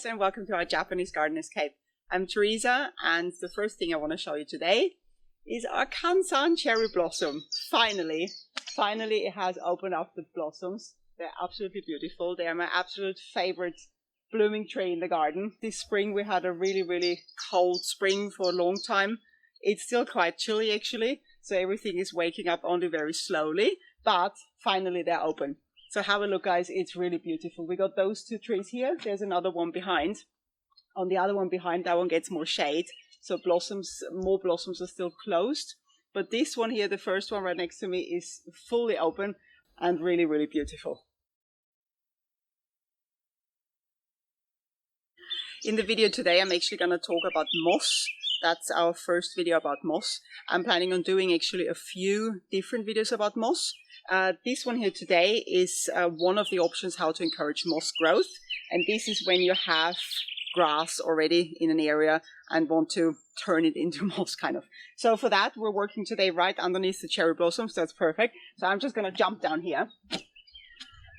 and welcome to our Japanese garden escape. I'm Teresa, and the first thing I want to show you today is our Kanzan cherry blossom. Finally it has opened up the blossoms. They're absolutely beautiful. They are my absolute favorite blooming tree in the garden. This spring we had a really cold spring for a long time. It's still quite chilly actually, so everything is waking up only very slowly, but finally they're open. So have a look, guys. It's really beautiful. We got those two trees here. There's another one behind. On the other one behind, that one gets more shade. So more blossoms are still closed. But this one here, the first one right next to me, is fully open and really beautiful. In the video today, I'm actually going to talk about moss. That's our first video about moss. I'm planning on doing actually a few different videos about moss. This one here today is one of the options how to encourage moss growth. And this is when you have grass already in an area and want to turn it into moss kind of. So for that, we're working today right underneath the cherry blossoms. That's perfect. So I'm just going to jump down here.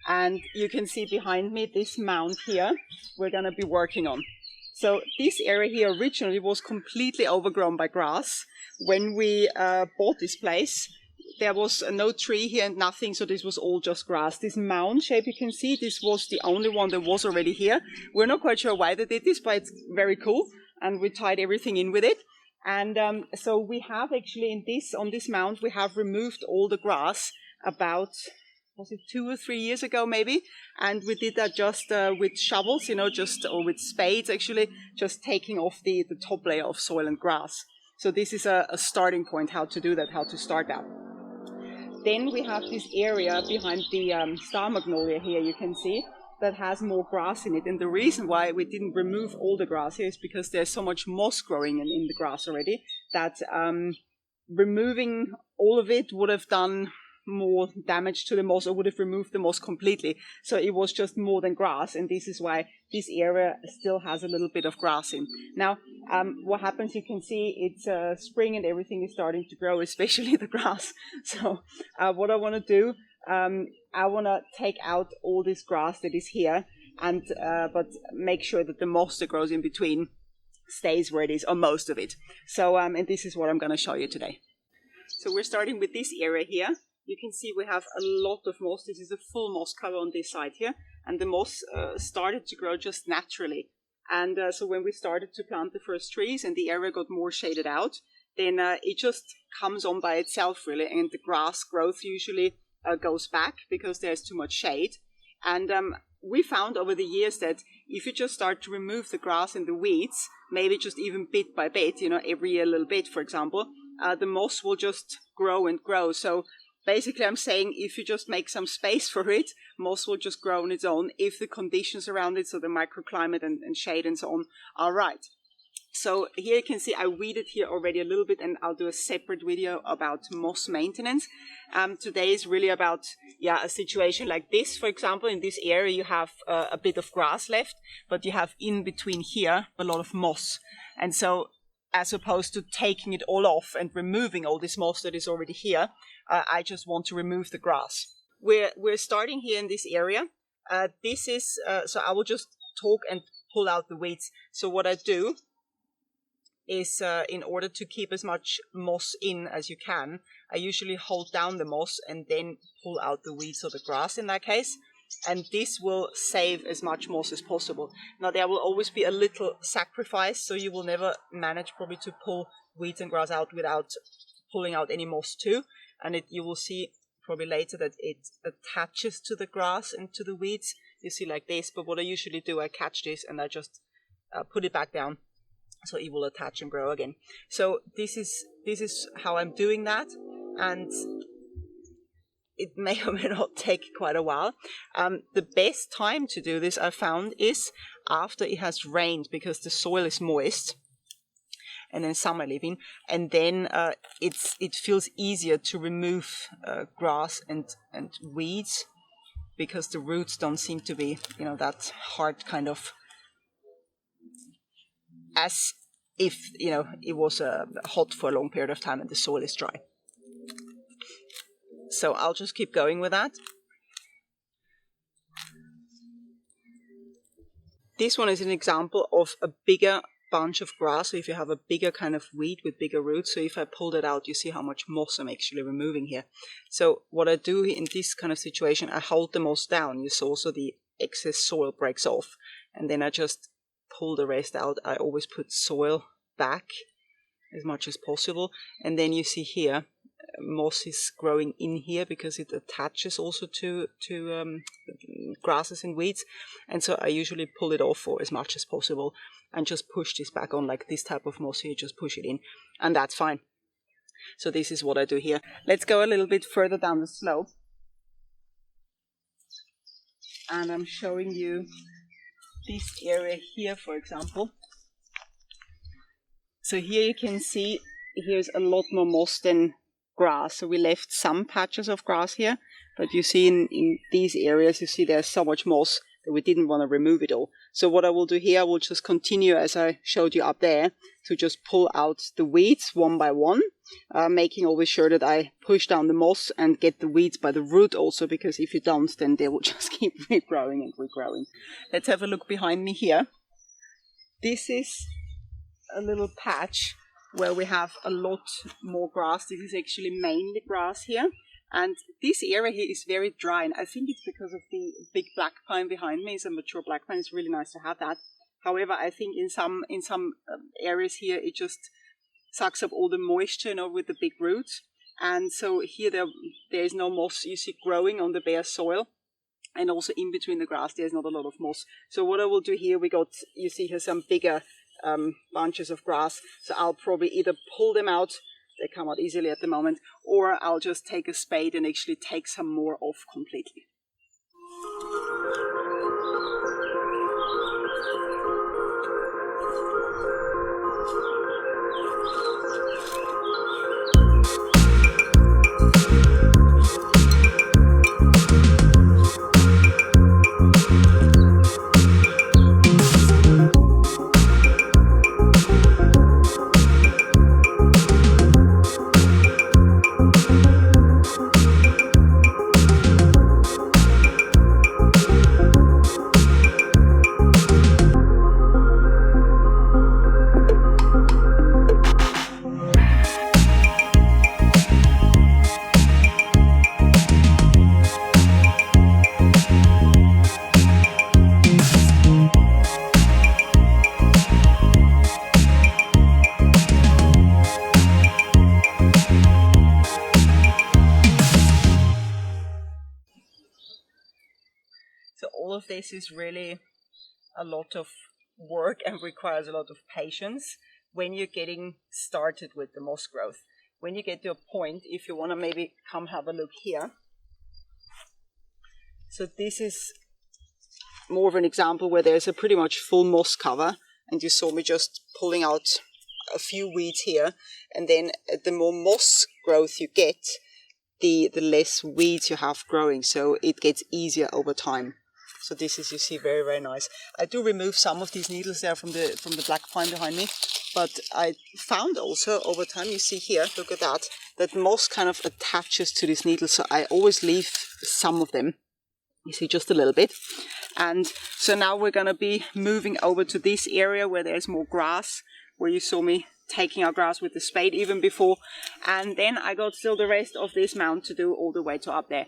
And you can see behind me this mound here we're going to be working on. So this area here originally was completely overgrown by grass. When we bought this place, there was no tree here and nothing, so this was all just grass. This mound shape you can see, this was the only one that was already here. We're not quite sure why they did this, but it's very cool. And we tied everything in with it. And so we have actually on this mound, we have removed all the grass about, was it 2 or 3 years ago maybe? And we did that just with shovels, or with spades actually, just taking off the top layer of soil and grass. So this is a starting point how to do that, how to start that. Then we have this area behind the star magnolia here, you can see, that has more grass in it. And the reason why we didn't remove all the grass here is because there's so much moss growing in the grass already that removing all of it would have done more damage to the moss or would have removed the moss completely. So it was just more than grass, and this is why this area still has a little bit of grass in. Now, what happens, you can see it's spring and everything is starting to grow, especially the grass. So what I want to do, I want to take out all this grass that is here, and but make sure that the moss that grows in between stays where it is, or most of it. So and this is what I'm going to show you today. So we're starting with this area here. You can see we have a lot of moss. This is a full moss cover on this side here. And the moss started to grow just naturally. And so when we started to plant the first trees and the area got more shaded out, then it just comes on by itself really. And the grass growth usually goes back because there's too much shade. And we found over the years that if you just start to remove the grass and the weeds, maybe just even bit by bit, every year a little bit, for example, the moss will just grow and grow. So basically, I'm saying if you just make some space for it, moss will just grow on its own if the conditions around it, so the microclimate and shade and so on, are right. So here you can see I weeded here already a little bit, and I'll do a separate video about moss maintenance. Today is really about a situation like this. For example, in this area you have a bit of grass left, but you have in between here a lot of moss. And so as opposed to taking it all off and removing all this moss that is already here, I just want to remove the grass. We're starting here in this area. This is, so I will just talk and pull out the weeds. So what I do is, in order to keep as much moss in as you can, I usually hold down the moss and then pull out the weeds or the grass in that case. And this will save as much moss as possible. Now there will always be a little sacrifice, so you will never manage probably to pull weeds and grass out without pulling out any moss too. And you will see probably later that it attaches to the grass and to the weeds. You see like this, but what I usually do, I catch this and I just put it back down so it will attach and grow again. So this is how I'm doing that, and it may or may not take quite a while. The best time to do this, I found, is after it has rained, because the soil is moist, and then summer living, and then it feels easier to remove grass and weeds, because the roots don't seem to be, that hard kind of, as if, it was hot for a long period of time and the soil is dry. So I'll just keep going with that. This one is an example of a bigger bunch of grass. So if you have a bigger kind of weed with bigger roots, so if I pull that out, you see how much moss I'm actually removing here. So what I do in this kind of situation, I hold the moss down. You saw so the excess soil breaks off, and then I just pull the rest out. I always put soil back as much as possible, and then you see here moss is growing in here because it attaches also to grasses and weeds, and so I usually pull it off for as much as possible and just push this back on. Like this type of moss here, just push it in, and that's fine. So this is what I do here. Let's go a little bit further down the slope, and I'm showing you this area here, for example. So here you can see here's a lot more moss than grass. So we left some patches of grass here, but you see in these areas, you see there's so much moss that we didn't want to remove it all. So what I will do here, I will just continue as I showed you up there to just pull out the weeds one by one, making always sure that I push down the moss and get the weeds by the root also, because if you don't, then they will just keep regrowing and regrowing. Let's have a look behind me here. This is a little patch where we have a lot more grass. This is actually mainly grass here, and this area here is very dry, and I think it's because of the big black pine behind me. It's a mature black pine. It's really nice to have that. However, I think in some areas here it just sucks up all the moisture, with the big roots, and so here there is no moss you see growing on the bare soil. And also in between the grass there's not a lot of moss. So what I will do here, you see here some bigger bunches of grass, so I'll probably either pull them out, they come out easily at the moment, or I'll just take a spade and actually take some more off completely. So all of this is really a lot of work and requires a lot of patience when you're getting started with the moss growth. When you get to a point, if you want to maybe come have a look here. So this is more of an example where there's a pretty much full moss cover, and you saw me just pulling out a few weeds here, and then the more moss growth you get, the less weeds you have growing, so it gets easier over time. So this is, you see, very, very nice. I do remove some of these needles there from the black pine behind me, but I found also over time, you see here, look at that moss kind of attaches to these needles, so I always leave some of them. You see, just a little bit. And so now we're going to be moving over to this area where there's more grass, where you saw me taking out grass with the spade even before. And then I got still the rest of this mound to do all the way to up there.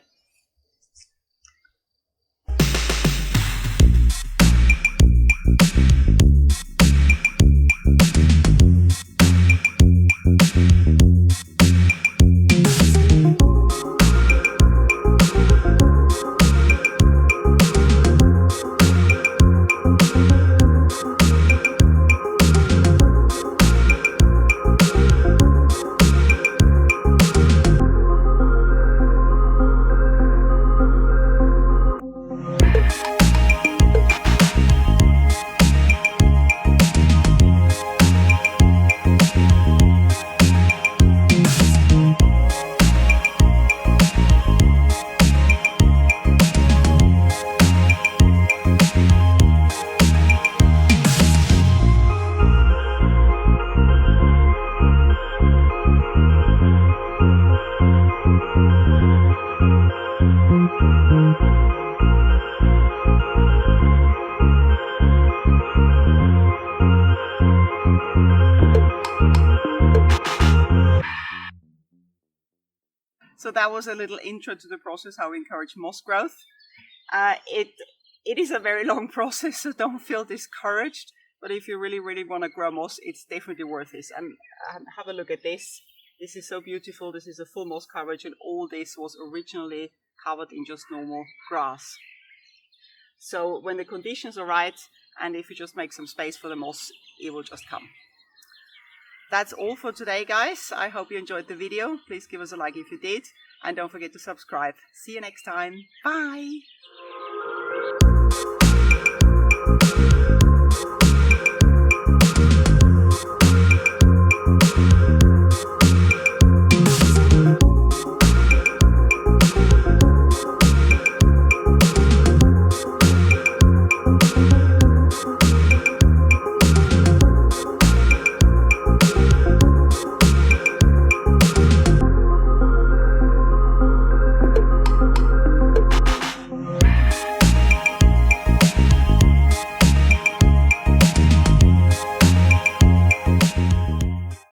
So that was a little intro to the process, how we encourage moss growth. It is a very long process, so don't feel discouraged. But if you really want to grow moss, it's definitely worth it. And have a look at this. This is so beautiful. This is a full moss coverage, and all this was originally covered in just normal grass. So when the conditions are right, and if you just make some space for the moss, it will just come. That's all for today, guys. I hope you enjoyed the video. Please give us a like if you did, and don't forget to subscribe. See you next time. Bye.